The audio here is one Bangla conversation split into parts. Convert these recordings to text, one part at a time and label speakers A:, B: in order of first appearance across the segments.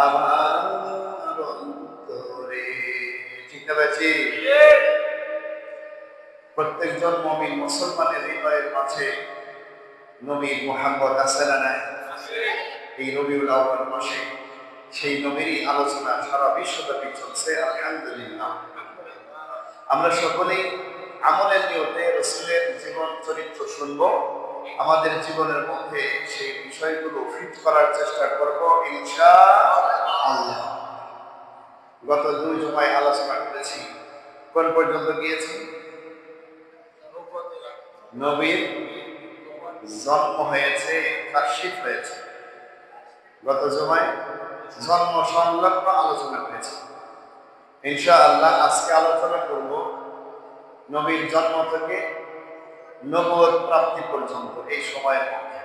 A: আমার অন্তরে। ঠিক না ভাই? প্রত্যেকজন মুমিন মুসলমানের হৃদয়ের মাঝে নবী মুহাম্মদ আছে না নাই? এই রবিউল আউয়াল মাসে সেই নবীরই আলোচনা সারা বিশ্বব্যাপী চলছে, আলহামদুলিল্লাহ। আমরা সকলেই আমলের নিয়তে রাসূলের জীবন চরিত্র শুনব, আমাদের জীবনের মধ্যে সেই বিষয়গুলো ফিট করার চেষ্টা করব ইনশাআল্লাহ। গত 2 জুমায় আলোচনা করেছি, কোন পর্যন্ত গিয়েছি? নবীর জন্ম হয়েছে, কাশিফ হয়েছে। গত জুমায় জন্ম সংলগ্ন আলোচনা করেছি। ইনশাআল্লাহ আজকে আলোচনা করব নবীর জন্ম থেকে নবুয়ত প্রাপ্তি পর্যন্ত এই সময়ের মধ্যে।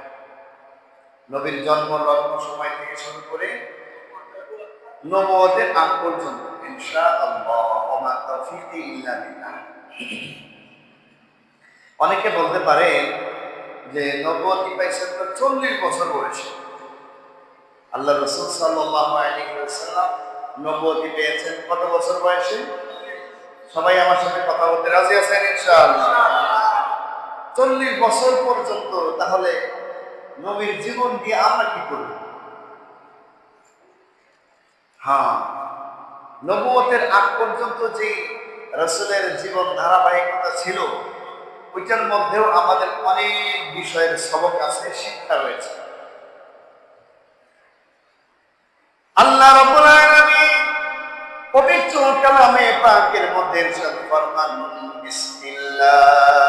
A: নবীর জন্ম লগ্ন সময় থেকে শুরু করে নবুয়তের আগ পর্যন্ত ইনশাআল্লাহ। ওমা তাওফীকি ইল্লা বিল্লাহ। অনেকে বলতে পারে যে নবুয়তি পাইছেন তো 40 বছর বয়সে। আল্লাহ রাসূল সাল্লাল্লাহু আলাইহি ওয়াসাল্লাম নবুয়তি পেয়েছেন কত বছর বয়সে? সবাই আমার সাথে কথা বলতে রাজি আছেন ইনশাআল্লাহ? 40 বছর পর্যন্ত। তাহলে নবীর জীবন দিয়ে আমরা কি করব? হ্যাঁ, নবুয়তের আগ পর্যন্ত যে রাসূলের জীবন ধারাবাহিকতা ছিল, ওইটার মধ্যেও আমাদের অনেক বিষয়ের সবক আছে, শিক্ষা রয়েছে। আল্লাহ রাব্বুল আলামিন পবিত্র কালামে পাকের মধ্যে ইরশাদ ফরমান, বিসমিল্লাহির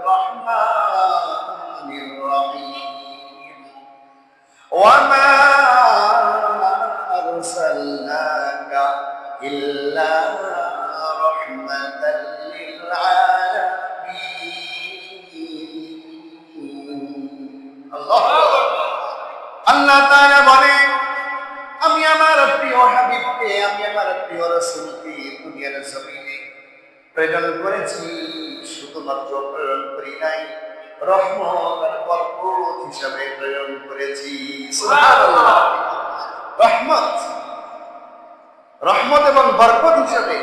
A: রহমানির রহিম, ওয়া মা আরসালনাকা ইল্লা রাহমাতাল লিল আলামিন। আল্লাহ তাআলা বলেন, আমি আমার প্রিয় হাবিবকে, আমি আমার প্রিয় রাসূলকে দুনিয়ার জমিনে প্রেরণ করেছি। শুধুমাত্র প্রেরণ করি নাই, রহমত আর বরকত হিসাবে প্রেরণ করেছি। সুবহানাল্লাহ। রহমত এবং বরকত হিসাবে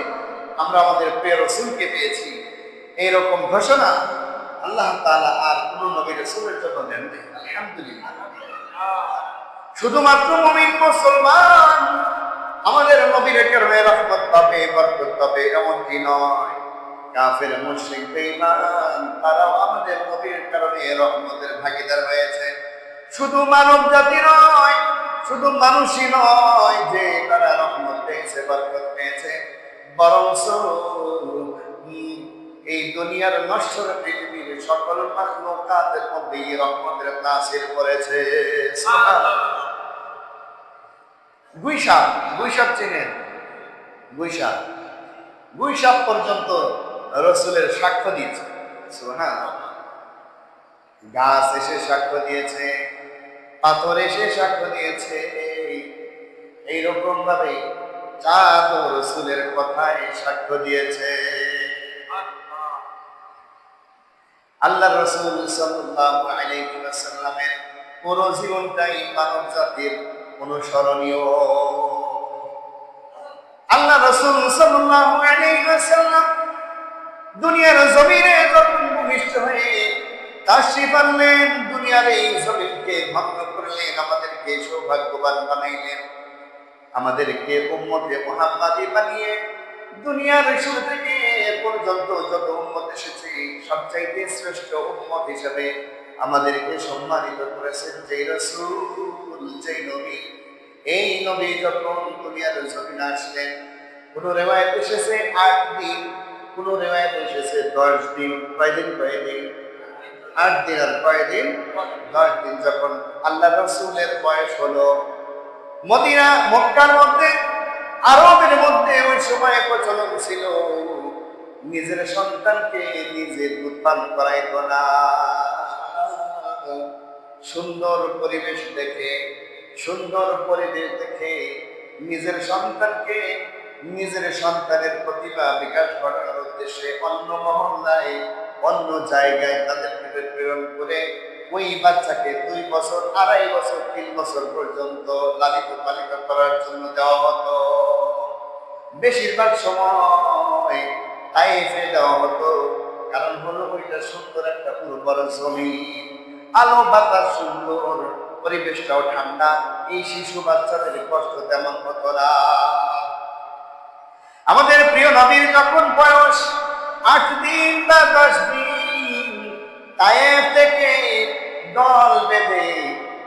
A: আমরা আমাদের প্রিয় রাসূলকে পেয়েছি। এইরকম ঘোষণা আল্লাহ তাআলা আর কোন নবী রাসূলের জন্য দেন নাই। আলহামদুলিল্লাহ। শুধুমাত্র মুমিন মুসলমান আমাদের নবীর কারণে রহমত পাবে, বরকত পাবে এমনটি নয়। কাফের মুশরিক বেঈমান তারাও আমাদের নবীর কারণে রহমতের ভাগীদার হয়েছে। শুধু মানব জাতি নয়, শুধু মানুষই নয় যে তারা রহমত পেয়েছে, বরকত পেয়েছে, বরঞ্চ এই দুনিয়ার নশ্বর পৃথিবীর সকল মাখলুকাতের মধ্যে এই রহমতের তাসির পড়েছে। সুবহানাল্লাহ। গুইসাপ চেনেন? গুইসাপ পর্যন্ত রাসূলের সাক্ষ্য দিয়েছে। সুবহানাল্লাহ। গাছ এসে সাক্ষ্য দিয়েছে, পাথর এসে সাক্ষ্য দিয়েছে। এইরকম ভাবে চাঁদ রাসূলের কথায় সাক্ষ্য দিয়েছে। আল্লাহ রাসূল সাল্লাল্লাহু আলাইহি ওয়াসাল্লামের পুরো জীবনটাই মানব জাতির অনুসরণীয়। আল্লাহ রাসূল সাল্লাল্লাহু আলাইহি ওয়াসাল্লাম দুনিয়ার জমিনে যখন ভূমিষ্ঠ হয়ে তাশরীফ আনলেন, দুনিয়ার এই জমিনকে ভঙ্গ করলেন, আমাদেরকে সৌভাগ্যবান বানাইলেন, আমাদেরকে উম্মতে মুহাম্মাদি বানিয়ে দুনিয়ার শুরু থেকে পর্যন্ত যত উম্মত এসেছে সবচাইতে শ্রেষ্ঠ উম্মত হিসেবে আমাদেরকে সম্মানিত করেছেন যেই রাসূল, যেই নবী। এই নবী যখন দুনিয়ার জমিনে আসলেন, কোন রিওয়ায়াত এসেছে 8 দিন, কোন রিওয়ায়াত এসেছে 10 দিন। কয়দিন? 8 দিন আর কয়দিন? 10 দিন। যখন আল্লাহ রাসূলের বয়স হলো, মদিনা মক্কার মধ্যে, আরবের মধ্যে ওই সময় প্রচলন ছিল নিজের সন্তানকে নিজে দুধ পান করাইতো না। সুন্দর পরিবেশ দেখে নিজের সন্তানকে, নিজের সন্তানের প্রতিভা বিকাশ ঘটানোর উদ্দেশ্যে অন্য মহল্লায়, অন্য জায়গায় তাদেরকে প্রেরণ করে ওই বাচ্চাকে 2 বছর, 2.5 বছর, 3 বছর পর্যন্ত লালিত পালিত করার জন্য দেওয়া হতো। বেশিরভাগ সময় তাইফে দেওয়া হতো, কারণ হলো ওইটা সুন্দর একটা উর্বর জমিন, আলো বাতাস সুন্দর, পরিবেশটাও ঠান্ডা, এই শিশু বাচ্চাদের কষ্ট তেমন হতো না। আমাদের প্রিয় নবীর যখন বয়স 8 দিন বা 10 দিন, তায়েফ থেকে দল বেঁধে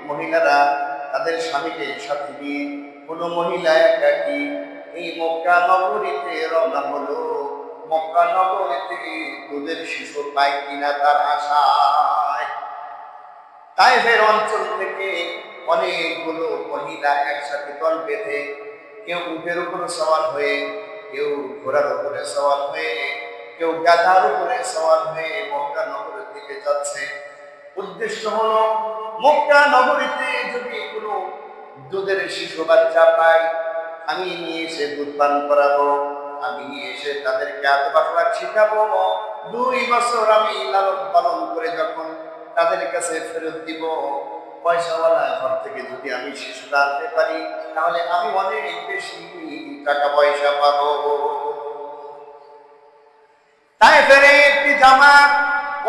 A: মহিলারা তাদের স্বামীকে সাথে নিয়ে, কোনো মহিলা একাকী এই মক্কা নগরীতে রওনা হলো। মক্কা নগরীতে দুধের শিশু পায় কিনা তার আশায় তায়েফের অঞ্চল থেকে অনেকগুলো মহিলা একসাথে দল বেঁধে, কেউ উটের উপরে সওয়ার হয়ে, কেউ ঘোড়ার উপরে সওয়ার হয়ে, কেউ গাধার উপরে সওয়ার হয়ে মক্কা নগরীর দিকে যাচ্ছে। উদ্দেশ্য হলো মক্কা নগরীতে যদি কোনো দুধের শিশু বাচ্চা পাই, আমি নিয়ে এসে দুধ পান করাবো, আমি নিয়ে এসে তাদেরকে আদব আখলাক শিখাবো। 2 বছর আমি লালন পালন করে যখন তাদের কাছে ফেরত দিব, পয়সাওয়ালা ঘর থেকে যদি আমি শিশুটা আনতে পারি, তাহলে আমি অনেক বেশি টাকা পয়সা পাবো। তাই ফেরে একটি জামাত,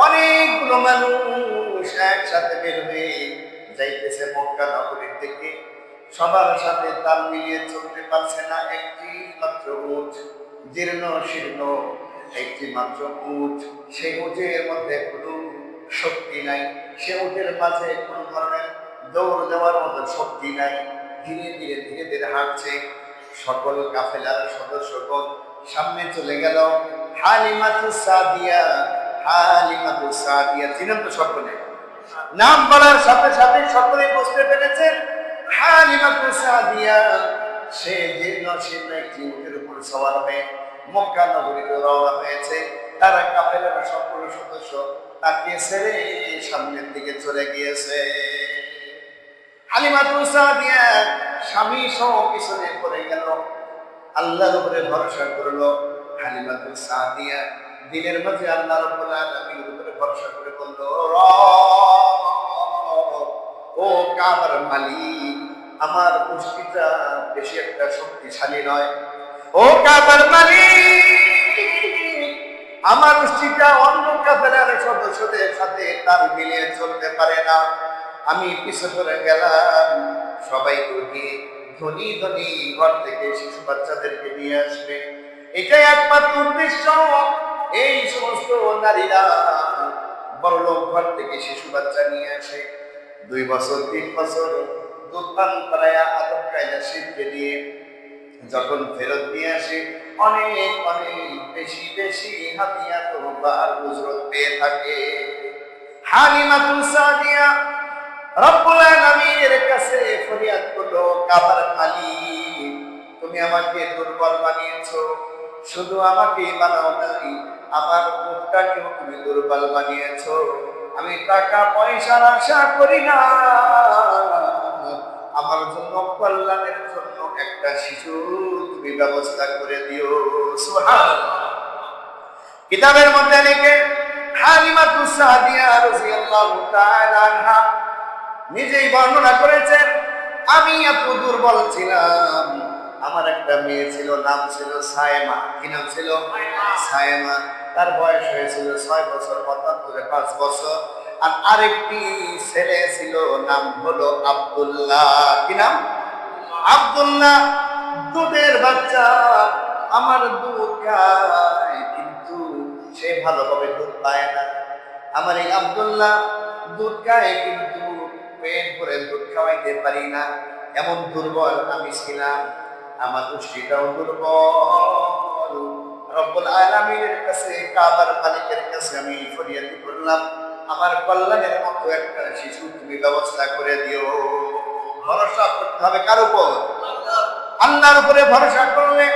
A: অনেকগুলো মানুষ একসাথে বের হয়ে যাইতেছে মক্কা নগরীর থেকে। সবার সাথে তাল মিলিয়ে চলতে পারছে না, একটি মাত্র উট, জীর্ণ শীর্ণ একটি মাত্র উট। সেই উটের মধ্যে কোনো শক্তি নাই, সে উটের মাঝে কোনো ধরনের দৌড় দেওয়ার মতো শক্তি নাই। ধীরে ধীরে ধীরে ধীরে হাঁটছে। সকল কাফেলার সদস্যগণ সামনে চলে গেল। হালিমাতুস সাদিয়া, হালিমাতুস সাদিয়া চিনেন তো সকলে? নাম বলার সাথে সাথে সকলে বুঝতে পেরেছেন হালিমাতুস সাদিয়া। সে জীর্ণ শীর্ণ একটি উটের উপর সওয়ার হয়ে মক্কা নগরীতে রওনা হয়েছে। তারা কাফেলার সকল সদস্য তাকে ছেড়ে সামনের দিকে চলে গিয়েছে। হালিমাতুস সাদিয়া স্বামী সহ পিছনে পড়ে গেল, আল্লাহর উপরে ভরসা করলো। হালিমাতুস সাদিয়া দিনের মাঝে আল্লাহ রাব্বুল আলামিনের উপরে ভরসা করে বলল, ও কাবার মালিক, আমার মুষ্টিটা বেশি একটা শক্তিশালী নয়। ও কাবার মালিক, আমার মুষ্টিটা অন্য কাফেলার সদস্যদের সাথে তাল মিলিয়ে চলতে পারে না। আমি পিছু করে গেলাম, সবাই উঠে ধনী ধনী ঘর থেকে শিশু বাচ্চাদেরকে নিয়ে আসবে, এটাই একমাত্র উদ্দেশ্য। এই সমস্ত নারীরা বড়লোক ঘর থেকে শিশু বাচ্চা নিয়ে আসে, 2 বছর 3 বছর দুধ পান করায়া আদব কায়দা শিখে দিয়ে যখন ফেরত দিয়ে আসে, অনেক অনেক বেশি বেশি হাদিয়া তোবা আর উজরত পেয়ে থাকে। হালিমাতুস সাদিয়া রব্বুল আলামিনের কাছে ফরিয়াদ করলো, কাবার মালিক, তুমি আমাকে দুর্বল বানিয়েছো, শুধু আমাকেই বানাও নাই, আমার মুখটাকেও তুমি দুর্বল বানিয়েছো। আমি টাকা পয়সার আশা করি না, আমার জন্য কল্যাণের জন্য একটা শিশু তুমি ব্যবস্থা করে দিও। সুবহানাল্লাহ। কিতাবের মধ্যে লিখে হালিমাতুস সাদিয়া রাদিয়াল্লাহু তাআলা আনহা নিজেই বর্ণনা করেছেন, আমি এত দুর্বল ছিলাম, আমার একটা মেয়ে ছিল, নাম ছিল সায়েমা। কি নাম ছিল? সায়েমা। তার বয়স হয়েছিল 6 বছর, মতান্তরে 5 বছর। আর আরেকটি ছেলে ছিল, নাম হলো আব্দুল্লাহ। কি নাম? আব্দুল্লাহ। দুধের বাচ্চা, আমার দুধ খায়, কিন্তু সে ভালোভাবে দুধ পায় না। আমার এই আব্দুল্লাহ দুধ খায়, কিন্তু পেট ভরে দুধ খাওয়াইতে পারি না, এমন দুর্বল আমি ছিলাম। আমার পুষ্টিটাও দুর্বল। রব্বুল আলামিনের কাছে, কাবার মালিকের কাছে আমি ফরিয়াদ করলাম, আমার কল্যাণের মতো একটা শিশু তুমি ব্যবস্থা করে দিও। ভরসা করতে হবে কার উপর? আল্লাহর উপরে ভরসা করলে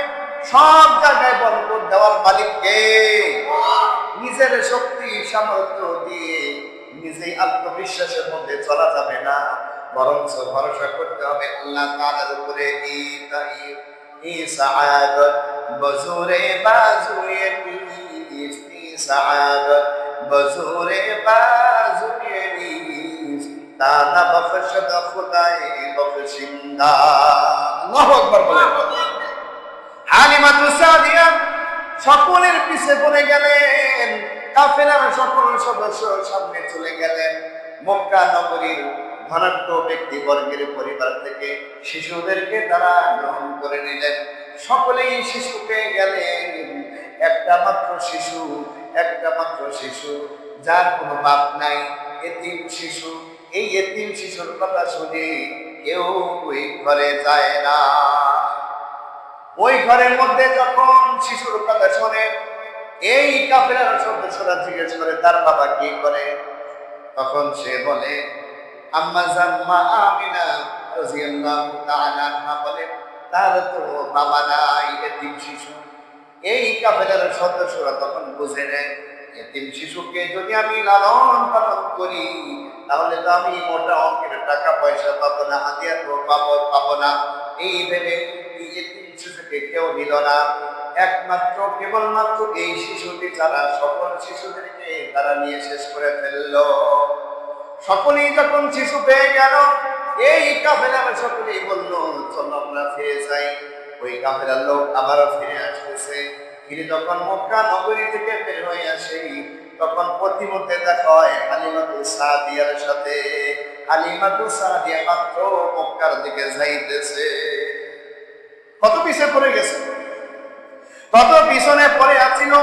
A: সব জায়গায় বরকত দেওয়ার মালিককে। নিজের শক্তি সামর্থ্য দিয়ে নিজেই আত্মবিশ্বাসের মধ্যে চলা যাবে না, বরঞ্চ ভরসা করতে হবে আল্লাহ তাআলার উপরে। সাআদাত বজুরে বাজুয়ে সাআদাত বজুরে বাজুয়ে দানা বখশদ খুদাই বখশিন্দা। আল্লাহু আকবার বলেন। হালিমাতু সাদিয়া সকলের পিছে পড়ে গেলেন, কাফেলার সকল সদস্য সামনে চলে গেলেন। মক্কা নগরীর ধনাঢ্য ব্যক্তিবর্গের পরিবার থেকে শিশুদেরকে তারা গ্রহণ করে নিলেন। সকলেই শিশু পেয়ে গেলেন। একটা মাত্র শিশু, একটা মাত্র শিশু, যার কোনো বাপ নাই, এতিম শিশু। এই এতিম শিশুর কথা শুনে কেউ ওই ঘরে যায় না। ওই ঘরের মধ্যে যখন শিশুর কথা শোনে, এই কাফেলার সদস্যরা জিজ্ঞেস করে তার বাবা কি করে, তখন সে বলে আম্মা জাম্মা আমিনা রাদিয়াল্লাহু তাআলা আনহা বলে তার তো বাবা নাই, এতিম শিশু। এই কাফেলার সদস্যরা তখন বুঝে নেয় এতিম শিশুকে যদি আমি লালন পালন করি তাহলে তো আমি মোটা অঙ্কের টাকা পয়সা পাবো না, হাতিয়ার পাবো না। এই ভেবে এতিম শিশুকে কেউ নিল না। একমাত্র কেবলমাত্র এই শিশুটি ছাড়া সকল শিশুদেরকে তারা নিয়ে শেষ করে ফেললো। সকলেই যখন শিশু পেয়ে গেল, এই কাফেলার সকলেই বলল চলো আমরা ফিরে যাই। ওই কাফেলার লোক আবারও ফিরে আসতেছে। ফিরে যখন মক্কা নগরী থেকে বের হয়ে আসে, তখন পথিমধ্যে দেখা হয় হালিমাতু সাদিয়ার সাথে। হালিমাতু সাদিয়া মাত্র মক্কার দিকে যাইতেছে। কত পিছে পড়ে গেছে, কত পিছনে পড়ে আছিল।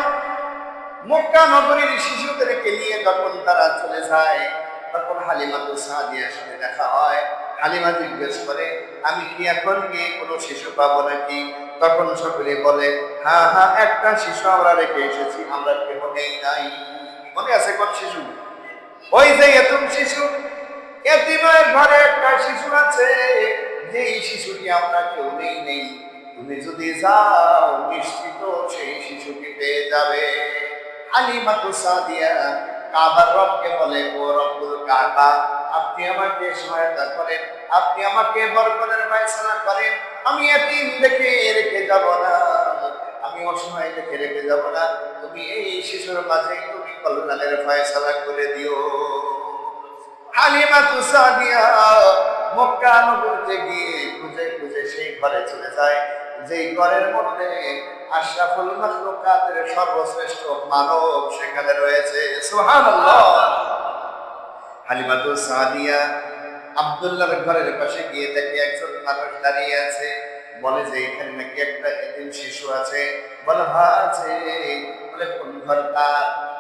A: মক্কা নগরীর শিশুদেরকে নিয়ে যখন তারা চলে যায়, তখন হালিমাতু সাদিয়ার সাথে দেখা হয়। হালিমা জিজ্ঞেস করে আমি কি এখন গিয়ে কোনো শিশু পাবো নাকি? তখন সকলে বলে হ্যাঁ হ্যাঁ, একটা শিশু আমরা রেখে এসেছি, আমরা কেউ নেই নাই। মনে আছে কোন শিশু? ওই যে এতিম শিশু। এতিমের ঘরে একটা শিশু আছে, যেই শিশুটি আমরা কেউ নেই। তুমি যদি যাও নিশ্চিত সেই শিশুটি পেয়ে যাবে। হালিমাতু সাদিয়া কাবার রবকে বলে ও রব্বুল কাবা, আপনি আমাকে সহায়তা করেন, আপনি আমাকে বরকতের ফয়সালা করেন। আমি এতিম দেখে রেখে যাব না, আমি অসহায় দেখে রেখে যাব না। তুমি এই শিশুর মাঝে তুমি কল্যাণের ফয়সালা করে দিও। হালিমাতু সাদিয়া মক্কা নগরীতে গিয়ে খুঁজে খুঁজে সেই ঘরে চলে যায়, যেই ঘরের মধ্যে আশরাফুল মাখলুকাতের সর্বশ্রেষ্ঠ মানব সেখানে রয়েছে। সুবহানাল্লাহ। হালিমাতু সাদিয়া আব্দুল্লাহর ঘরের পাশে গিয়ে দেখে একজন মানুষ দাঁড়িয়ে আছে। বলে যে এখানে নাকি একটা এতিম শিশু আছে। বলে হ্যাঁ আছে। বলে কোন ঘরটা?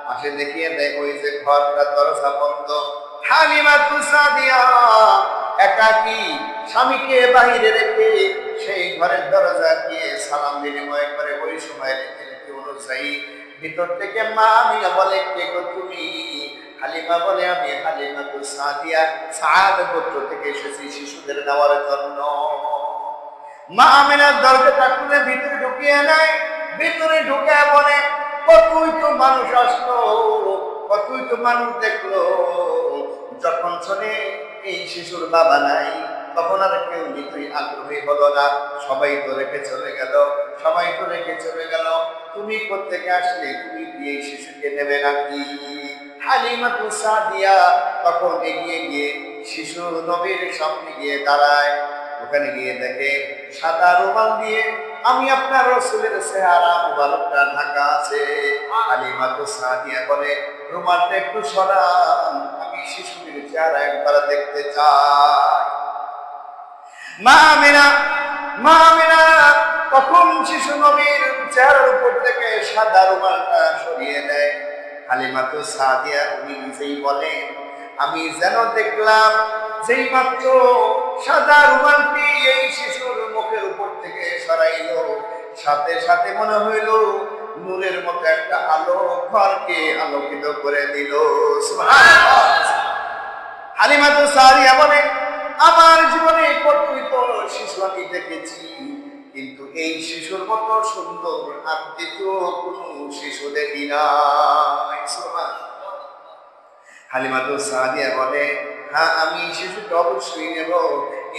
A: পাশে দেখিয়ে দেয় ওই যে ঘরটা দরজা বন্ধ। হালিমাতু সাদিয়া একাকী স্বামীকে বাহিরে রেখে সেই ঘরের দরজা দিয়ে সালাম বিনিময় করে ওই সময় রীতিনীতি অনুযায়ী ভিতর থেকে মা আমিনা বলে কে গো তুমি? হালিমা বলে আমি হালিমাতু সাদিয়া, সাদ গোত্র থেকে এসেছি শিশুদের নেওয়ার জন্য। মা আমিনার দরজাটা খুলে ভিতরে ঢুকিয়ে নেয়। ভিতরে ঢুকে বলে কতই তো মানুষ আসলো, কতই তো মানুষ দেখলো। যখন শোনে এই শিশুর বাবা নাই, তখন আর কেউ নিতেই আগ্রহী হলো না। সবাই তো রেখে চলে গেল, সবাই তো রেখে চলে গেল। তুমি কোত্থেকে আসলে? তুমি কি এই শিশুকে নেবে নাকি? হালিমাতু সাদিয়া তখন এগিয়ে গিয়ে শিশু নবীর সামনে গিয়ে দাঁড়ায়। ওখানে গিয়ে দেখে সাদা রুমাল দিয়ে আমি আপনার রাসূলের চেহারা মুবারকটা ঢাকা আছে। হালিমাতু সাদিয়া বলে রুমালটা একটু সরান, আমি শিশুটির চেহারা একবার দেখতে চাই। মা আমিনা তখন শিশু নবীর চেহারার উপর থেকে সাদা রুমালটা সরিয়ে দেয়। হালিমাতু সাদিয়া উনি নিজেই বলেন আমি যেন দেখলাম যেই মাত্র সাদা রুমালটি এই শিশুর মুখের উপর থেকে সরাইলো, সাথে সাথে মনে হইল নূরের মতো একটা আলো ঘরকে আলোকিত করে দিল। সুবহানাল্লাহ। হালিমাতু সাদিয়া বলে আমার জীবনে কতই তো শিশু আমি দেখেছি, কিন্তু এই শিশুর মতো সুন্দর আর দ্বিতীয় কোনো শিশু দেখি নাই। হালিমাতু সাদিয়া বলে হ্যাঁ আমি এই শিশুকে অবশ্যই নেব,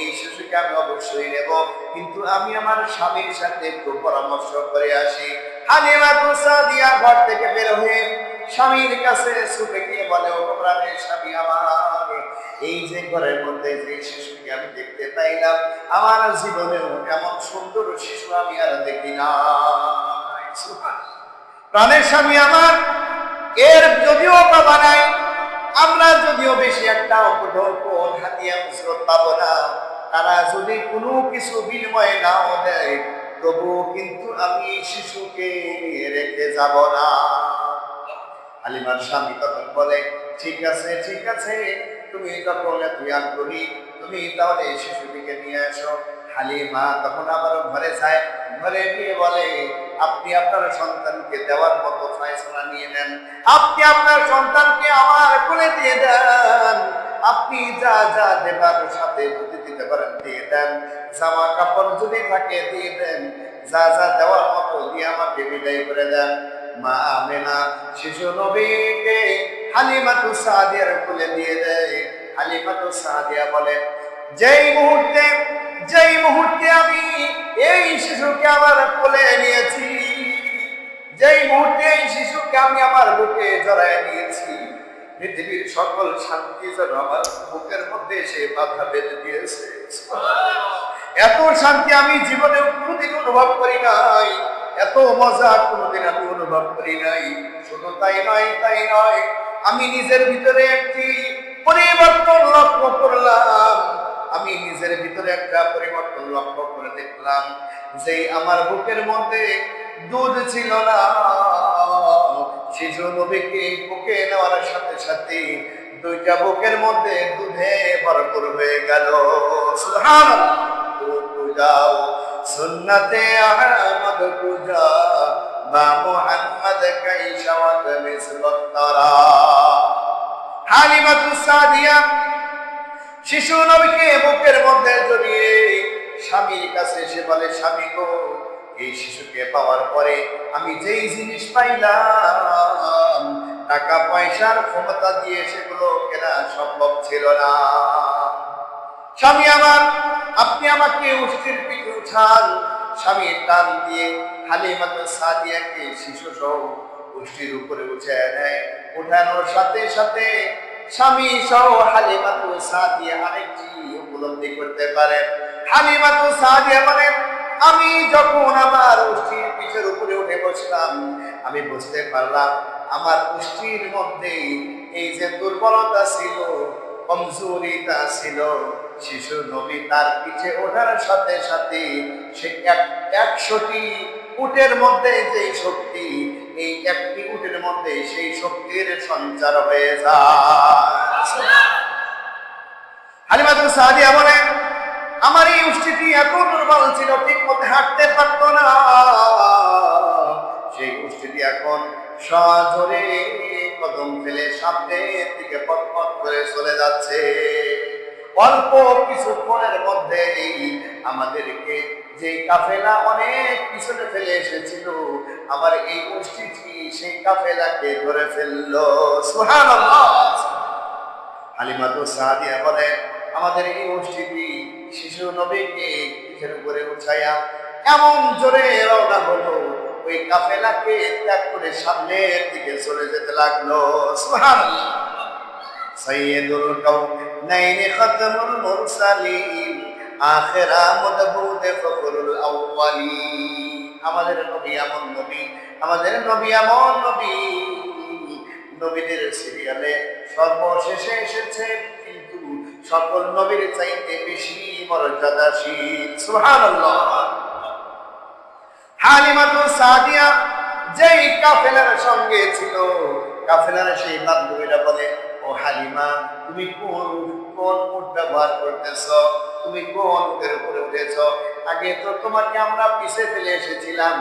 A: এই শিশুকে আমি অবশ্যই নেব, কিন্তু আমি আমার স্বামীর সাথে একটু পরামর্শ করে আসি। হালিমাতু সাদিয়া ঘর থেকে বের হয়ে স্বামীর কাছে ছুটে গিয়ে বলে ও প্রাণের স্বামী আমার, এই যে ঘরের মধ্যে যে শিশুকে আমি দেখতে পাইলাম, আমার জীবনেও এমন সুন্দর শিশু আমি আর দেখি না। প্রাণের স্বামী আমার, এর যদিও বাবা নাই, আমরা যদিও বেশি একটা উপঢৌকন হাতিয়া মুসরত পাবো না, তারা যদি কোনো কিছু বিনিময়ে নাও দেয়, তবুও কিন্তু আমি শিশুকে রেখে যাব না। হালিমার স্বামী তখন বলে, ঠিক আছে ঠিক আছে, তুমি যখন এত আগ্রহী, তুমি তাহলে শিশুটিকে নিয়ে আসো। হালিমা তখন আবারও ঘরে যায়, ঘরে গিয়ে বলে, আপনি আপনার সন্তানকে দেওয়ার মতো ফয়সালা নিয়ে নেন, আপনি আপনার সন্তানকে আমার কোলে দিয়ে দেন, আপনি যা যা দেবার সাথে যদি দিতে পারেন দিয়ে দেন, জামা কাপড় যদি থাকে দিয়ে দেন, যা যা দেওয়ার মতো দিয়ে আমাকে বিদায় করে দেন। মা আমেনা শিশু নবীকে হালিমাতু সাদিয়ার কোলে দিয়ে দেয়। হালিমাতু সাদিয়া বলেন, যেই মুহূর্তে আমি এই শিশুকে আমার কোলে নিয়েছি, যেই মুহূর্তে এই শিশুকে আমি আমার বুকে জড়ায় নিয়েছি, পৃথিবীর সকল শান্তি যেন আমার বুকের মধ্যে এসে বাধা বেঁধে দিয়েছে। এত শান্তি আমি জীবনে কোনোদিন অনুভব করি নাই, এত মজা কোনোদিন আমি অনুভব করি নাই। শুধু তাই নয়, আমি নিজের ভিতরে একটি পরিবর্তন লক্ষ্য করলাম। আমি নিজের ভিতরে একটা পরিবর্তন লক্ষ্য করে দেখলাম, যে আমার বুকের মধ্যে দুধ ছিল না, শিশু নবীকে বুকে নেওয়ার সাথে সাথে দুইটা বুকের মধ্যে দুধে ভরপুর হয়ে গেল। সুবহানাল্লাহ। যাও সুন্নতে আহমদ পূজা বা মুহাম্মদ কাইশাওয়াত মিসবতরা। হালিমাতু সাদিয়া শিশু নবীকে বুকের মধ্যে জড়িয়ে স্বামীর কাছে এসে বলে, স্বামী গো, এই শিশুকে পাওয়ার পরে আমি যেই জিনিস পাইলাম, টাকা পয়সার ক্ষমতা দিয়ে সেগুলো কেনা সম্ভব ছিল না। স্বামী আমার, আপনি আমাকে উষ্টির পিঠে উঠান। স্বামী টান দিয়ে হালিমাতু সাদিয়াকে শিশু সহ উষ্টির উপরে উঠে নেয়। উঠানোর সাথে সাথে স্বামী সহ হালিমাতু সাদিয়া আরেকটি উপলব্ধি করতে পারেন। হালিমাতু সাদিয়া বলেন, আমি যখন আমার উষ্টির পিঠের উপরে উঠে বসলাম, আমি বুঝতে পারলাম আমার উষ্টির মধ্যে এই যে দুর্বলতা ছিল, কমজোরিটা ছিল, শিশু নবী তার পিঠে ওঠার সাথে সাথে সে 100টি উটের মধ্যে যে শক্তি, এই একটি উটের মধ্যে সেই শক্তির সঞ্চার হয়ে যায়। হালিমাতু সাদিয়া বলেন, আমার এই উষ্টিটি এত দুর্বল ছিল, ঠিক মতো হাঁটতে পারত না, সেই উষ্টিটি এখন সজোরে কদম ফেলে সামনের দিকে পথ করে চলে যাচ্ছে। অল্প কিছুক্ষণের মধ্যেই আমাদেরকে যে কাফেলা অনেক পিছনে ফেলে এসেছিল, আমার এই উষ্টিটি সেই কাফেলাকে ধরে ফেললো। সুবহানাল্লাহ। হালিমাতু সাদিয়া বলেন, আমাদের এই উষ্টিটি শিশু নবীকে পিঠের উপরে উঠাইয়া এমন জোরে রওনা হলো, ওই কাফেলাকে ত্যাগ করে সামনের দিকে চলে যেতে লাগলো। সুবহানাল্লাহ। সাইয়্যিদুল কাউনাইন খাতামুল মুরসালিন আখিরা মুদবুদ ফখরুল আউয়ালিন। আমাদের নবী এমন নবী, আমাদের নবী এমন নবী, নবীদের সিরিয়ালে সর্বশেষে এসেছে, কিন্তু সকল নবীর চাইতে বেশি মর্যাদাশীল। সুবহানাল্লাহ। হালিমাতু সাদিয়া যেই কাফেলার সঙ্গে ছিল, কাফেলার সেই বান্ধবীরা বলে, ও হালিমা, তুমি কোন উট ব্যবহার করতেছ, তুমি কোন উটের উপরে উঠেছ? আগে তো তোমাকে আমরা পিছে ফেলে এসেছিলাম,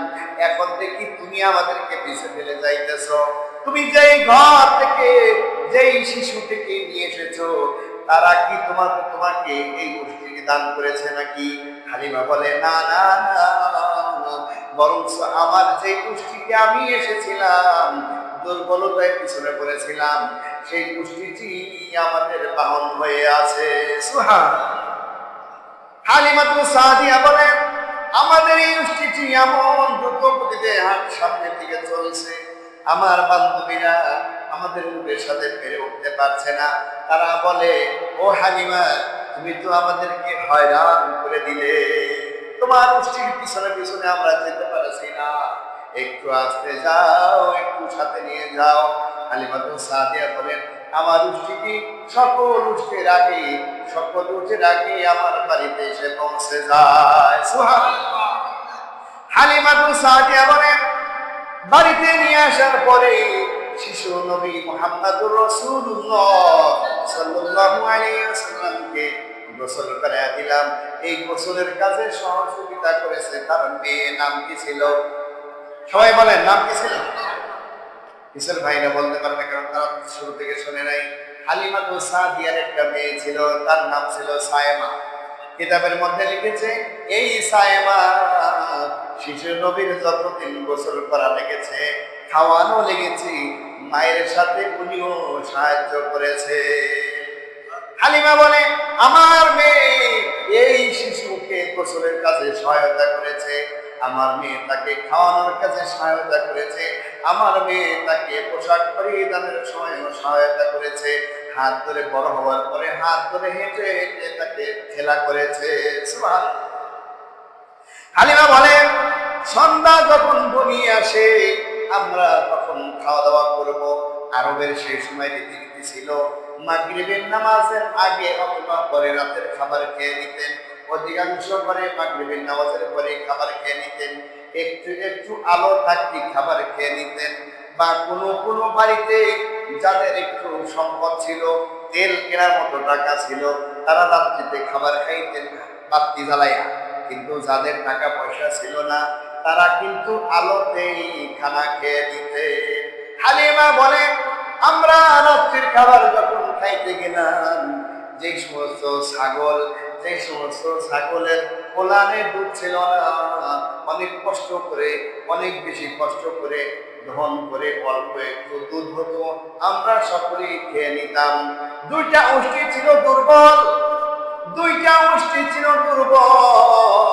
A: এখন দেখি তুমি আমাদেরকে পিছে ফেলে যাইতেছ। তুমি যেই ঘর থেকে যেই শিশুটিকে নিয়ে এসেছো, তারা কি তোমাকে এই উটটিকে দান করেছে নাকি? হালিমা বলে, না না না, বরং আমার যে উটটিকে আমি এসেছিলাম, দুর্বলতায় পিছনে পড়েছিলাম, সেই উটটি আমাদের বাহন হয়ে আছে। সুবহানাল্লাহ। হালিমাতু সাদিয়া বলেন, আমাদের এই উটটি এমন দ্রুত গতিতে সামনের দিকে চলছে, আমার বান্ধবীরা আমাদের উটের সাথে পেরে উঠতে পারছে না। তারা বলে, ও হালিমা, তুমি তো আমাদেরকে হয়রান করে দিলে, তোমার উষ্টির পিছনে পিছনে আমরা যেতে পারছি না, একটু আসতে যাও, একটু সাথে নিয়ে যাও। হালিমা তো সাদিয়া বলেন, আমার উষ্টিটি সকল উষ্টের আগে, সকল উষ্টের আগে আমার বাড়িতে এসে পৌঁছে যায়। সুবহানাল্লাহ। হালিমা তো সাদিয়া বলেন, বাড়িতে নিয়ে আসার পরে শিশু নবী মুহাম্মদুর রাসূলুল্লাহ সাল্লাল্লাহু আলাইহি ওয়াসাল্লামকে গোসল করায়া দিলাম। এই গোসলের কাজে সহযোগিতা করেছে তার মেয়ে, নাম কি ছিল? সবাই বলেন, নাম কি ছিল? কিসের ভাইরা বলতে পারবে, কারণ তারা শুরু থেকে শুনে নাই। হালিমা তো সাদিয়ার একটা মেয়ে ছিল, তার নাম ছিল সায়েমা। কিতাবের মধ্যে লিখেছে, এই সায়েমা শিশু নবীর যতদিন গোসল করা লেগেছে, খাওয়ানো লেগেছে, মায়ের সাথে উনিও সাহায্য করেছে। হালিমা বলে, আমার মেয়ে এই শিশুকে গোসলের কাজে সহায়তা করেছে, আমার মেয়ে তাকে খাওয়ানোর কাজে সহায়তা করেছে, আমার মেয়ে তাকে পোশাক পরিধানের সময় সহায়তা করেছে, হাত ধরে বড় হওয়ার পরে হাত ধরে হেঁটে হেঁটে তাকে খেলা করেছে। সুবহানাল্লাহ। হালিমা বলে, সন্ধ্যা যখন ঘনিয়ে আসে আমরা তখন খাওয়া দাওয়া করব। আরবের সেই সময় রীতিনীতি ছিল, মাগরিবের নামাজের আগে অথবা পরে রাতের খাবার খেয়ে নিতেন। অধিকাংশ পরে মাগরিবের নামাজের পরে খাবার খেয়ে নিতেন, একটু একটু আলো থাকতে খাবার খেয়ে নিতেন। বা কোনো কোনো বাড়িতে যাদের একটু সম্পদ ছিল, তেল কেনার মতো টাকা ছিল, তারা রাত্রিতে খাবার খাইতেন বাতি জ্বালাইয়া। কিন্তু যাদের টাকা পয়সা ছিল না, তারা কিন্তু আলোতেই খানা খেয়ে নিতে। হালিমা বলে, আমরা রাত্রির খাবার যখন খাইতে গেলাম, যে সমস্ত ছাগল, যে সমস্ত ছাগলের কোলানে দুধ ছিল না, অনেক কষ্ট করে, অনেক বেশি কষ্ট করে দহন করে অল্প একটু দুধ হতো, আমরা সকলেই খেয়ে নিতাম। দুইটা উষ্টি ছিল দুর্বল, দুইটা উষ্টি ছিল দুর্বল।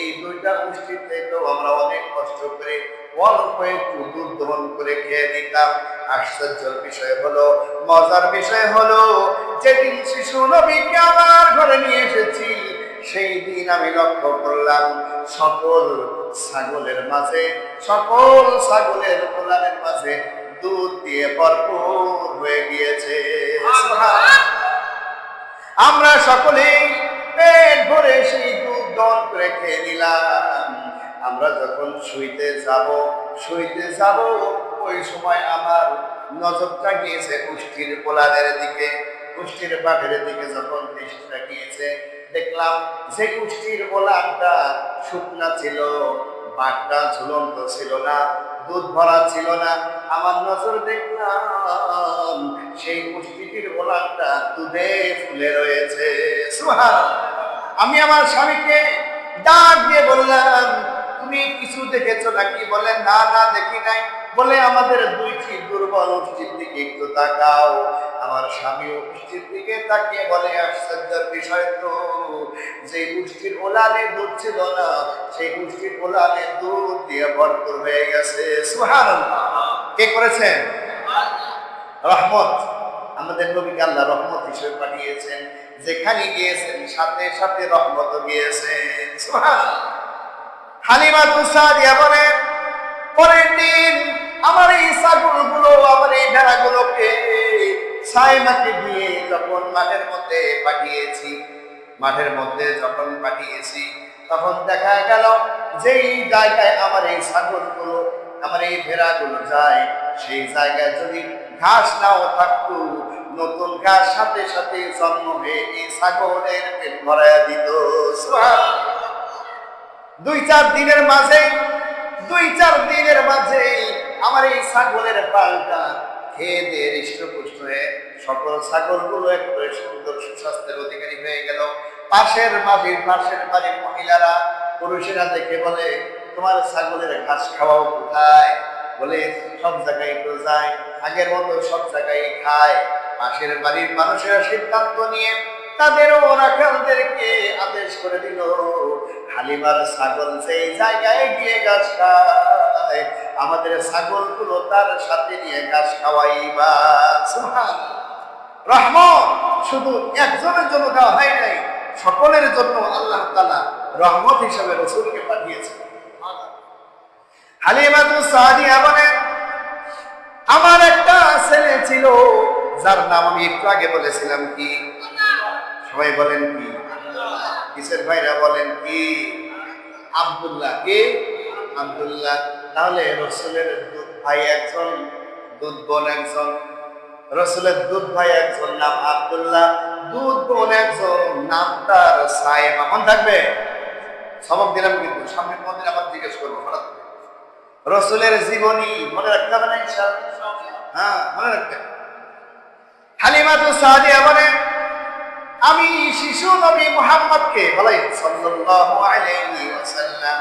A: এই দুইটা উষ্টি থেকেও আমরা অনেক কষ্ট করে অল্প একটু দুধ দহন করে খেয়ে নিতাম। আশ্চর্যের বিষয় হলো, মজার বিষয় হলো, যেদিন শিশু নবীকে আমার ঘরে নিয়ে এসেছি, সেই দিন আমি লক্ষ্য করলাম সকল ছাগলের মাঝে, সকল ছাগলের কোলানের মাঝে দুধ দিয়ে ভরপুর হয়ে গিয়েছে। আমরা সকলেই পেট ভরে সেই দুধ দহন করে খেয়ে নিলাম। আমরা যখন শুইতে যাব ওই সময় আমার নজরটা গিয়েছে কুষ্টির কোলানের দিকে, কুষ্টির বাঘের দিকে। যখন দৃষ্টিটা গিয়েছে, দেখলাম যে কুষ্টির কোলানটা শুকনা ছিল, বাঘটা ঝুলন্ত ছিল না, দুধ ভরা ছিল না। আমার নজর দেখলাম সেই কুষ্টিটির কোলানটা দুধে ফুলে রয়েছে। সুবহানাল্লাহ। আমি আমার স্বামীকে ডাক দিয়ে বললাম, তুমি কিছু দেখেছো নাকি? বলে, না না দেখি নাই। বলে, আমাদের দুইটি দুর্বল উষ্টির দিকে একটু তাকাও। আমার স্বামী উষ্টির দিকে তাকিয়ে বলে, আশ্চর্যের বিষয় তো, যে উষ্টির ওলানে দুধ ছিল না, সেই উষ্টির ওলানে দুধ দিয়ে ভরপুর হয়ে গেছে। সুবহানাল্লাহ। কে করেছেন? রহমত। আমাদের নবীকে আল্লাহ রহমত হিসেবে পাঠিয়েছেন, যেখানে গিয়েছেন সাথে সাথে রহমত গিয়েছেন। সুবহানাল্লাহ। হালিমা তুসাদিয়া বলেন, পরের দিন আমার এই ছাগলগুলো, আমার এই ভেড়াগুলোকে সাইমাকে দিয়ে যখন মাঠের মধ্যে পাঠিয়েছি, মাঠের মধ্যে যখন পাঠিয়েছি, তখন দেখা গেল যেই জায়গায় আমার এই ছাগলগুলো, আমার এই ভেড়াগুলো যায়, সেই জায়গায় যদি ঘাস নাও থাকতো, নতুন ঘাস সাথে সাথে জন্ম হয়ে এই ছাগলের পেট ভরাইয়া দিত। দুই চার দিনের মাঝে আমার এই ছাগলের পালটা খেয়ে দিয়ে হৃষ্টপুষ্ট হয়ে সকল ছাগলগুলো একবারে সুন্দর সুস্বাস্থ্যের অধিকারী হয়ে গেল। পাশের বাড়ির মহিলারা, পুরুষেরা দেখে বলে, তোমার ছাগলের ঘাস খাওয়াও কোথায়? বলে, সব জায়গায় তো যায়, আগের মতো সব জায়গায় খায়। পাশের বাড়ির মানুষেরা সিদ্ধান্ত নিয়ে তাদেরও রাখালদেরকে আদেশ করে দিল, হালিমার ছাগল সেই জায়গায় গিয়ে ঘাস খায়, আমাদের ছাগলগুলো তার সাথে নিয়ে ঘাস খাওয়াইবা। সুবহানাল্লাহ। রহমত শুধু একজনের জন্য দেওয়া হয় নাই, সকলের জন্য আল্লাহ তাআলা রহমত হিসেবে রাসূলকে পাঠিয়েছেন। হালিমাতুস সাদিয়া বলেন, আমার একটা ছেলে ছিল যার নাম আমি একটু আগে বলেছিলাম কি? সবাই বলেন কি? কিসের ভাইরা বলেন কি? আব্দুল্লাহ। কে? আব্দুল্লাহ। তাহলে রাসূলের দুধ ভাই একজন, দুধ বোন একজন। রাসূলের দুধ ভাই একজন, নাম আব্দুল্লাহ। দুধ বোন একজন, নাম তার সায়েমা। মনে থাকবে? সবক দিলাম কিন্তু সামনের মধ্যে আবার জিজ্ঞেস করবো হঠাৎ করে। রাসূলের জীবনী মনে রাখতে হবে না ইনশাআল্লাহ? হ্যাঁ, মনে রাখতে। হালিমাতুস সাদিয়া বলেন, আমি শিশু নবী মুহাম্মদকে বলেন সাল্লাল্লাহু আলাইহি ওয়াসাল্লাম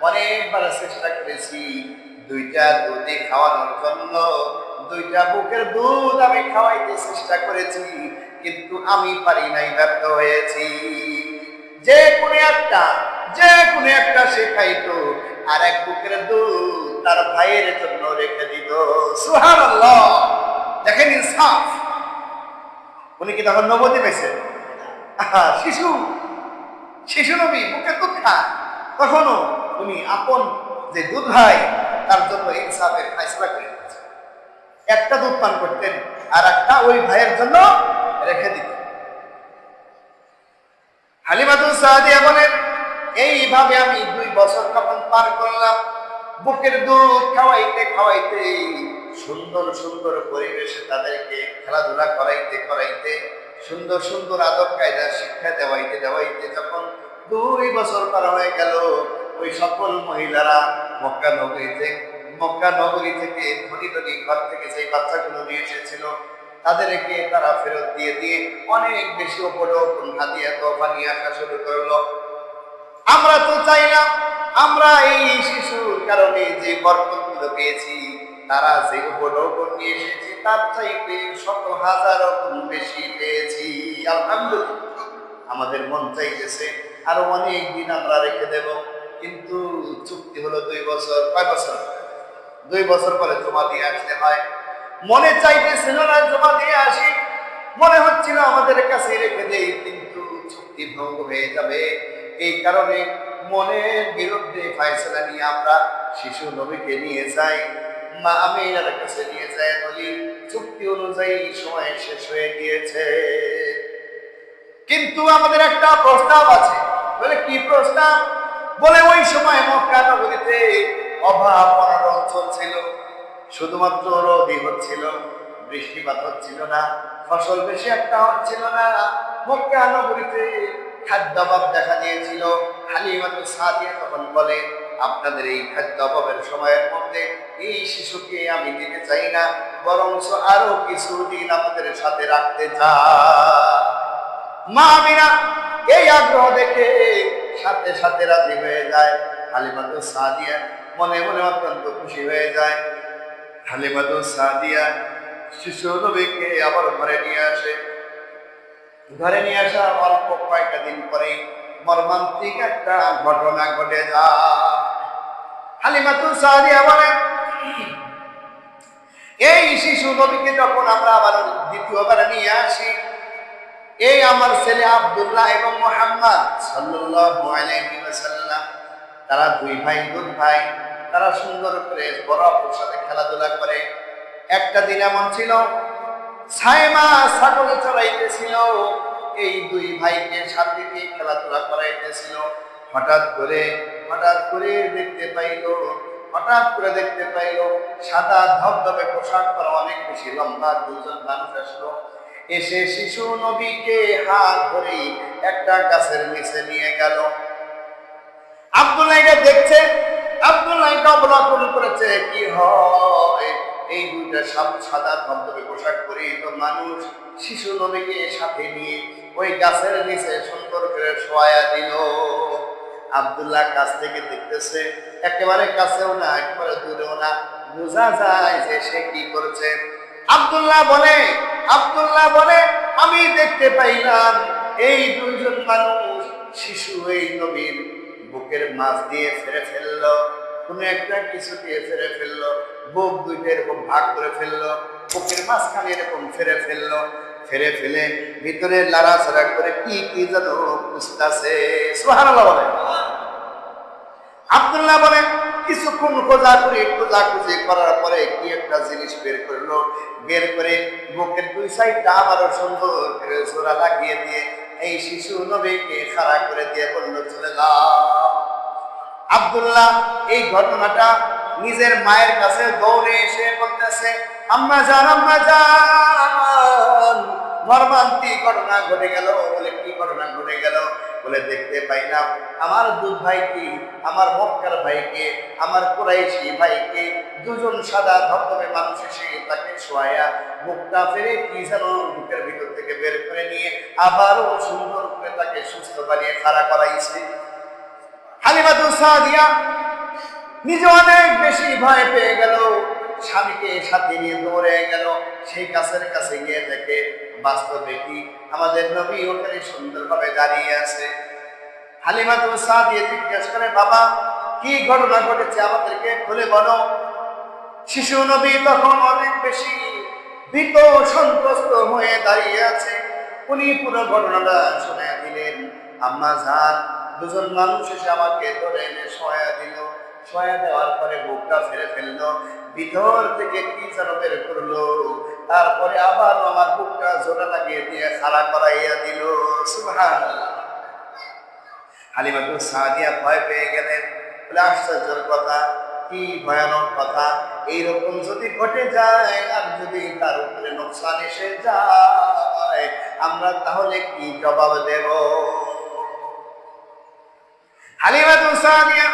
A: অনেকবার চেষ্টা করেছি দুইটা দুধই খাওয়ানোর জন্য, দুইটা বুকের দুধ আমি খাওয়াইতে চেষ্টা করেছি, কিন্তু আমি পারি নাই, ব্যর্থ হয়েছি। যে কোনো একটা সে খাইতো, আর এক বুকের দুধ তার ভাইয়ের জন্য রেখে দিত। সুবহানাল্লাহ। দেখেন ইনসাফ। উনি কি তখন নবুয়ত পেয়েছেন? শিশু নবী বুকের দুধ খায়, তখনও উনি আপন যে দুধ ভাই তার জন্য ইনসাফের ফয়সালা করে দিয়েছেন। একটা দুধ পান করতেন, আর একটা ওই ভাইয়ের জন্য রেখে দিতেন। হালিমাতুস সাদিয়া বলেন, এইভাবে আমি 2 বছর তখন পার করলাম, বুকের দুধ খাওয়াইতে খাওয়াইতে, সুন্দর সুন্দর পরিবেশে তাদেরকে খেলাধুলা করাইতে সুন্দর সুন্দর আদব কায়দা শিক্ষা দেওয়াইতে যখন 2 বছর পার হয়ে গেল, ওই সকল মহিলারা মক্কা নগরী থেকে ধনী ধনী ঘর থেকে সেই বাচ্চাগুলো নিয়ে এসেছিল, তাদেরকে তারা ফেরত দিয়ে অনেক বেশি উপঢৌকন হাদিয়া তোফা নিয়ে আসা শুরু করলো। আমরা তো চাইলাম আমরা এই শিশুর কারণে যে বরকতগুলো পেয়েছি, তারা যে উপঢৌকন নিয়ে এসেছে তার চাইতে 100,000 গুণ বেশি পেয়েছি। আলহামদুলিল্লাহ। আমাদের মন চাইতেছে আরো অনেক দিন আমরা রেখে দেব, কিন্তু চুক্তি হলো 2 বছর। কয় বছর? 2 বছর পরে জমা দিয়ে আসতে হয়। মনে চাইতেছিল না জমা দিয়ে আসি, মনে হচ্ছিল আমাদের কাছে রেখে দেই, কিন্তু চুক্তি ভঙ্গ হয়ে যাবে। এই কারণে মনের বিরুদ্ধে ফয়সালা নিয়ে আমরা শিশু নবীকে নিয়ে যাই, মা আমিনার কাছে নিয়ে যাই, বলি চুক্তি অনুযায়ী সময় শেষ হয়ে গিয়েছে, কিন্তু আমাদের একটা প্রস্তাব আছে। বলে কি প্রস্তাব? বলে ওই সময় মক্কা নগরীতে অভাব অনটন চলছিল, শুধুমাত্র রোদই হচ্ছিল, বৃষ্টিপাত হচ্ছিল না, ফসল বেশি একটা হচ্ছিল না, মক্কা নগরীতে খাদ্যাভাব দেখা দিয়েছিল। হালিমাতুস সাদিয়া তখন বলে, আপনাদের এই খাদ্যাভাবের সময়ের মধ্যে এই শিশুকে আমি দিতে চাই না, বরঞ্চ আরো কিছুদিন আমাদের সাথে রাখতে চাই। মা আমিনা এই আগ্রহ দেখে সাথে সাথে রাজি হয়ে যায়। হালিমাতুস সাদিয়া মনে মনে অত্যন্ত খুশি হয়ে যায়। হালিমাতুস সাদিয়া শিশু নবীকে আবার ঘরে নিয়ে আসে। ঘরে নিয়ে আসা অল্প কয়েকটা দিন পরে মর্মান্তিক একটা ঘটনা ঘটে যায়। হালিমাতুস সাদিয়া বলেন, এই শিশু নবীকে যখন আমরা আবার দ্বিতীয়বার নিয়ে আসি, এই আমার ছেলে আব্দুল্লাহ এবং মুহাম্মদ সাল্লাল্লাহু আলাইহি ওয়াসাল্লাম, তারা 2 ভাই দুধ ভাই, তারা সুন্দর করে বড় আপুর সাথে খেলাধুলা করে। একটা দিন এমন ছিল, সাইমা ছাগল চড়াইতেছিল, এই 2 ভাইকে সাথে নিয়ে খেলাধুলা করাইতেছিল। হঠাৎ করে দেখতে পাইল সাদা ধবধবে পোশাক পরা অনেক বেশি লম্বা 2জন মানুষ আসলো। এসে শিশু নবীকে হাত ধরে একটা গাছের নিচে নিয়ে গেল। আব্দুল্লাহ এটা দেখছে, আব্দুল্লাহ এটা অবলোকন করেছে, কি হয় এই 2টা সাদা ধবধবে পোশাক পরে তো মানুষ শিশু নবীকে সাথে নিয়ে ওই গাছের নিচে সুন্দর করে শোয়া দিল। আব্দুল্লাহ কাছ থেকে দেখতেছে, একেবারে কাছেও না একেবারে দূরেও না, বোঝা যায় যে সে কি করছে। আব্দুল্লাহ বলে আমি দেখতে পাইলাম এই 2জন মানুষ শিশু এই নবীর বুকের মাছ দিয়ে ফেরে ফেললো, কোনো একটা কিছু দিয়ে ফেরে ফেললো, বুক দুইটা এরকম ভাগ করে ফেললো, বুকের মাঝখানে এরকম ফেরে ফেললো, ফেরে ফেলে ভিতরে লাড়াচাড়া করে কি কি যেন খুঁজতেছে। সুবহানাল্লাহ বলে। আব্দুল্লাহ বলে কিছুক্ষণ খোঁজাখুঁজি করার পরে কি একটা জিনিস বের করলো, বের করে বুকের দুই সাইডটা আবারও সুন্দর করে জোড়া লাগিয়ে দিয়ে এই শিশু নবীকে খাড়া করে দিয়ে বলল, চলে যাও। আব্দুল্লাহ এই ঘটনাটা নিজের মায়ের কাছে দৌড়ে এসে বলতেছে, আম্মা জান, আম্মা জান, মর্মান্তিক ঘটনা ঘটে গেল। বলে কি ঘটনা ঘটে গেল? বলে দেখতে পাইলাম আমার দুধ ভাইকে, আমার মক্কার ভাইকে, আমার কুরাইশি ভাইকে দুজন সাদা ধবধবে মানুষ এসে তাকে শোয়া মুখটা ফেরে কি যেন বুকের ভিতর থেকে বের করে নিয়ে আবারও সুন্দর করে তাকে সুস্থ বানিয়ে খাড়া করাইছে। হালিমাতুস সাদিয়া নিজে অনেক বেশি ভয় পেয়ে গেল, স্বামীকে সাথে নিয়ে দৌড়ে গেল। সেই গাছের কাছে গিয়ে দেখে বাস্তবে কি আমাদের নবী ওখানে সুন্দরভাবে দাঁড়িয়ে আছে। হালিমাতুস সাদিয়া জিজ্ঞেস করে, বাবা কি ঘটনা ঘটেছে আমাদেরকে খুলে বলো। শিশু নবী তখন অনেক বেশি ভীত সন্ত্রস্ত হয়ে দাঁড়িয়ে আছে। উনি পুরো ঘটনাটা শুনে দিলেন। আম্মা জান, দুজন মানুষ এসে আমাকে ধরে এনে শোয়া দিল, শোয়া দেওয়ার পরে বুকটা ফেরে ফেললো, ভিতর থেকে কি যেন বের করলো, তারপরে আবার আমার বুকটা জোড়া লাগিয়ে দিয়ে খাড়া করাইয়া দিল। সুবহানাল্লাহ। হালিমাতুস সাদিয়া ভয় পেয়ে গেলেন। বলে আশ্চর্যের কথা, কি ভয়ানক কথা, এইরকম যদি ঘটে যায় আর যদি তার উপরে নোকসান এসে যায় আমরা তাহলে কি জবাব দেব? হালিমাতুস সাদিয়া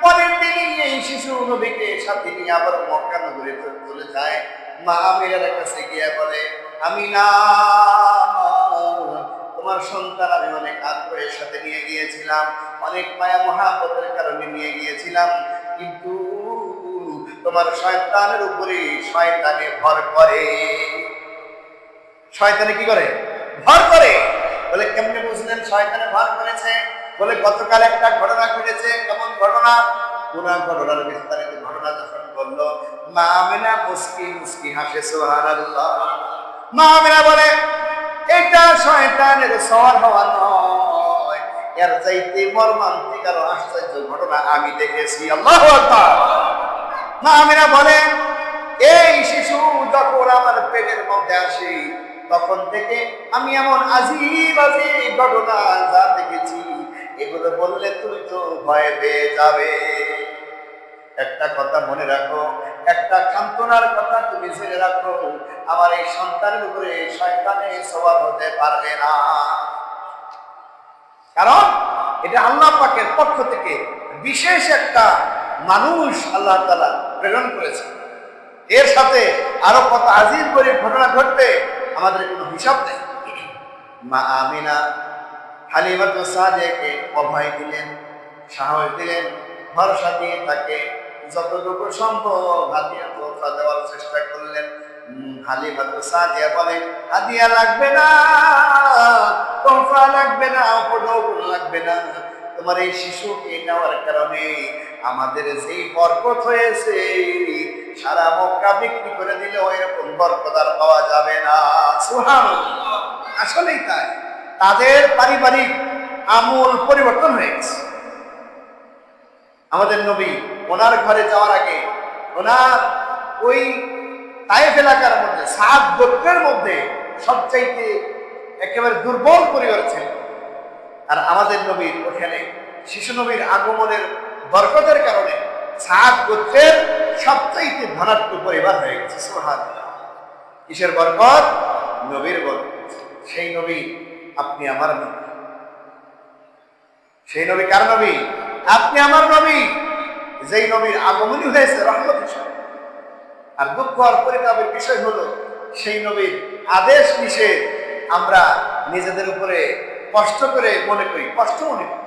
A: পরের দিনই এই শিশু নবীকে সাথে নিয়ে আবার মক্কা নগরে চলে যায়। মা আমিনার কাছে গিয়ে বলে, আমিনা, তোমার সন্তান আমি অনেক আগ্রহের সাথে নিয়ে গিয়েছিলাম, অনেক মায়া মহাব্বতের কারণে নিয়ে গিয়েছিলাম, কিন্তু তোমার শয়তানের উপরে শয়তানে ভর করে। শয়তানে কি করে? ভর করে। বলে কেমনে বুঝলেন শয়তানে ভর করেছে? বলে গতকাল একটা ঘটনা ঘটেছে। কেমন ঘটনা? পুরা ঘটনার বিস্তারিত ঘটনা যখন বললো, মা আমিনা মুস্কি মুস্কি হাসে। সুবহানাল্লাহ। মা আমিনা বলে, এটা শয়তানের সওয়ার হওয়া নয়, এর চাইতে মর্মান্তিক আর আশ্চর্য ঘটনা আমি দেখেছি। আল্লাহু আকবার। মা আমিনা বলে, এই শিশু যখন আমার পেটের মধ্যে আসে তখন থেকে আমি এমন আজীব আজীব ঘটনা যা দেখেছি, এগুলো বললে তুমি তো ভয় পেয়ে যাবে। একটা কথা মনে রাখো, একটা সান্ত্বনার কথা তুমি জেনে রাখো, আমার এই সন্তানের উপরে শয়তানের সওয়ার হতে পারবে না। কারণ এটা আল্লাহ পাকের পক্ষ থেকে বিশেষ একটা মানুষ আল্লাহ তাআলা প্রেরণ করেছে। এর সাথে আরো কত আজীব গরীব ঘটনা ঘটবে, আমাদের কোনো হিসাব নেই। মা আমিনা হালিমাতুস সাদিয়াকে অভয় দিলেন, সাহস দিলেন, ভরসা দিয়ে তাকে যতটুকু সম্ভব হাদিয়া তোফা দেওয়ার চেষ্টা করলেন। হালিমাতুস সাদিয়া বলে, হাদিয়া লাগবে না, তোফা লাগবে না, উপঢৌকন লাগবে না, তোমার এই শিশুকে নেওয়ার কারণে আমাদের যেই বরকত হয়েছে সারা মক্কা বিক্রি করে দিলে ওই রকম বরকত আর পাওয়া যাবে না। সুবহানাল্লাহ। আসলেই তাই, তাদের পারিবারিক আমূল পরিবর্তন হয়ে গেছে। আমাদের নবী ওনার ঘরে যাওয়ার আগে ওনার ওই তায়েফ এলাকার মধ্যে সাদ গোত্রের মধ্যে সবচাইতে একেবারে দুর্বল পরিবার ছিল। আর আমাদের নবীর ওখানে শিশু নবীর আগমনের বরকতের কারণে সাদ গোত্রের সবচাইতে ধনাঢ্য পরিবার হয়ে গেছে। সুবহানাল্লাহ। কিসের বরকত? নবীর বরকত। সেই নবী আপনি আমার নবী। সেই নবী কার নবী? আপনি আমার নবী, যেই নবীর আগমনই হয়েছে রহমত হিসেবে। আর দুঃখ আর পরিতাপের বিষয় হলো সেই নবীর আদেশ নিষেধ আমরা নিজেদের উপরে কষ্ট করে মনে করি, কষ্ট মনে করি।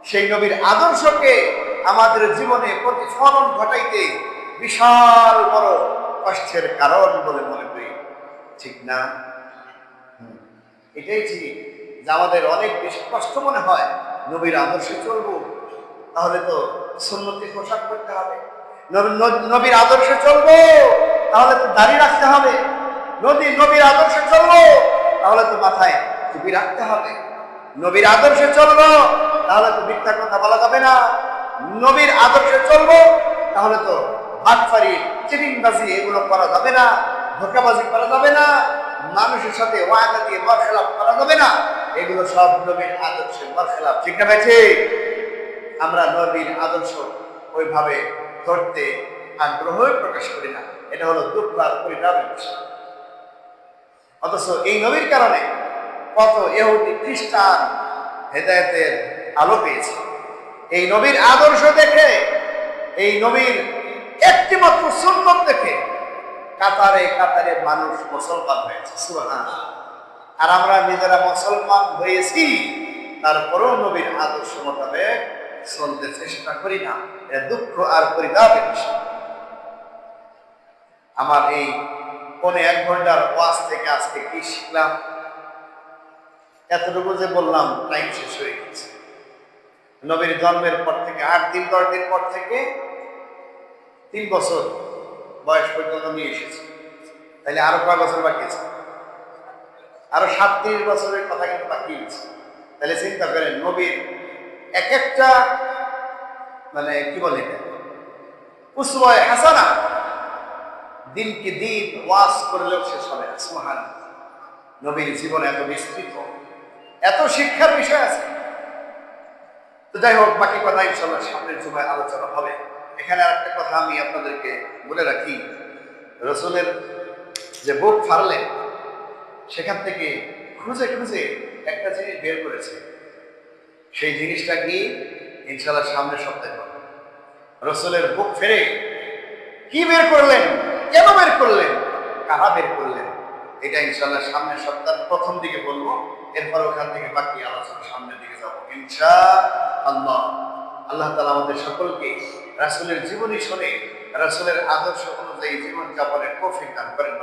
A: সেই নবীর আদর্শকে আমাদের জীবনে প্রতিফলন ঘটাইতে বিশাল বড় কষ্টের কারণ বলে মনে করি, ঠিক না? এটাই ঠিক যে আমাদের অনেক বেশি কষ্ট মনে হয় নবীর আদর্শে চলবো, তাহলে তো সুন্নতি পোশাক করতে হবে। নবীর আদর্শে চলবো, তাহলে তো দাড়ি রাখতে হবে। নবীর আদর্শে চলবো, তাহলে তো মাথায় টুপি রাখতে হবে। নবীর আদর্শে চলবো, তাহলে তো মিথ্যা কথা বলা যাবে না। নবীর আদর্শে চলবো, তাহলে তো বাটপারি, চিটিংবাজি এগুলো করা যাবে না, ধোঁকাবাজি করা যাবে না, মানুষের সাথে ওয়াদা দিয়ে বরখেলাপ করা যাবে না। এগুলো সব নবীর আদর্শের বরখেলাপ। ঠিক না ভাই? আমরা নবীর আদর্শ ওইভাবে ধরতে আগ্রহ প্রকাশ করি না। এটা হলো দুঃখ আর পরিতাপের বিষয়। অথচ এই নবীর কারণে কত ইহুদি খ্রিস্টান হেদায়েতের আলো পেয়েছে। এই নবীর আদর্শ দেখে, এই নবীর একটিমাত্র সুন্নত দেখে কাতারে কাতারে মানুষ মুসলমান হয়েছে। সুবহানাল্লাহ। আর আমরা নিজেরা মুসলমান হয়েছি, তারপরেও নবীর আদর্শ মোতাবেক চলতে চেষ্টা করি না। এটা দুঃখ আর পরিতাপের বিষয়। আমার এই 1.5 ঘন্টার ওয়াজ থেকে আজকে কি শিখলাম? এতটুকু যে বললাম, টাইম শেষ হয়ে গেছে। নবীর জন্মের পর থেকে 8 দিন 10 দিন পর থেকে 3 বছর বয়স পর্যন্ত নিয়ে এসেছি। তাহলে আরো কয় বছর বাকি আছে? আরো 37 বছরের কথা কিন্তু বাকি আছে। তাহলে চিন্তা করেন, নবীর এক একটা মানে কি বলে উসওয়ায়ে হাসানা দিনকে দিন ওয়াজ করলেও শেষ হবে না। সুবহানাল্লাহ। নবীর জীবন এত বিস্তৃত, এত শিক্ষার বিষয় আছে। তো যাই হোক, বাকি কথা ইনশাআল্লাহ সামনের জুমায় আলোচনা হবে। এখানে আরেকটা কথা আমি আপনাদেরকে বলে রাখি, রাসূলের যে বুক ফাড়লেন, সেখান থেকে খুঁজে খুঁজে একটা জিনিস বের করেছে। সেই জিনিসটা কি ইনশাআল্লাহ সামনের সপ্তাহে হবে। রাসূলের বুক ফেরে কি বের করলেন, কেন বের করলেন, কারা বের করলেন, এটা ইনশাআল্লাহ সামনের সপ্তাহের প্রথম দিকে বলবো। এরপর ওখান থেকে বাকি আলোচনা সামনের দিকে যাবো ইনশাআল্লাহ। আল্লাহ তাআলা আমাদের সকলকে রাসূলের জীবনী শুনে রাসূলের আদর্শ অনুযায়ী জীবন যাপনের তৌফিক দান করেন।